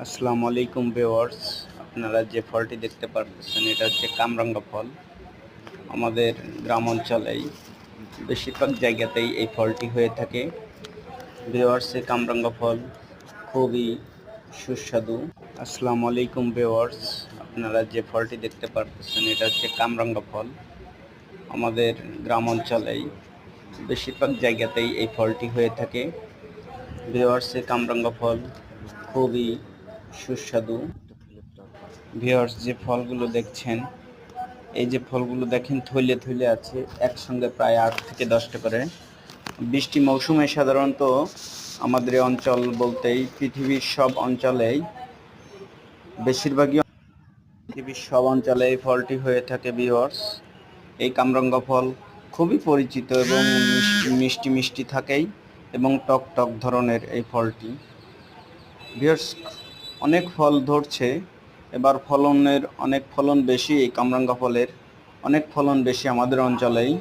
আসসালামু আলাইকুম ভিউয়ার্স, আপনারা যে ফলটি দেখতে পাচ্ছেন এটা হচ্ছে কামরাঙ্গা ফল। আমাদের গ্রাম অঞ্চলেই বেশিরভাগ জায়গাতেই এই ফলটি হয়ে থাকে। ভিউয়ার্স, এই কামরাঙ্গা ফল খুবই সুস্বাদু। আসসালামু আলাইকুম ভিউয়ার্স, আপনারা যে ফলটি দেখতে পাচ্ছেন এটা হচ্ছে কামরাঙ্গা ফল। আমাদের গ্রাম অঞ্চলেই বেশিরভাগ জায়গাতেই এই ফলটি হয়ে থাকে। ভিউয়ার্স, এই কামরাঙ্গা ফল খুবই সুস্বাদু। ভিউয়ার্স, যে ফলগুলো দেখছেন, এই যে ফলগুলো দেখেন থইলে থইলে আছে, একসঙ্গে প্রায় 8 থেকে 10টা করে। বৃষ্টি মৌসুমে সাধারণত আমাদের এই অঞ্চল বলতেই পৃথিবীর সব অঞ্চলেই পৃথিবীর সব অঞ্চলে এই ফলটি হয়ে থাকে। ভিউয়ার্স, এই কামরাঙ্গা ফল খুবই পরিচিত এবং মিষ্টি মিষ্টি থাকেই এবং টক টক ধরনের এই ফলটি। ভিউয়ার্স, অনেক ফল ধরছে, এবার অনেক ফলন বেশি এই কামরাঙ্গা ফলের, অনেক ফলন বেশি আমাদের অঞ্চলেই।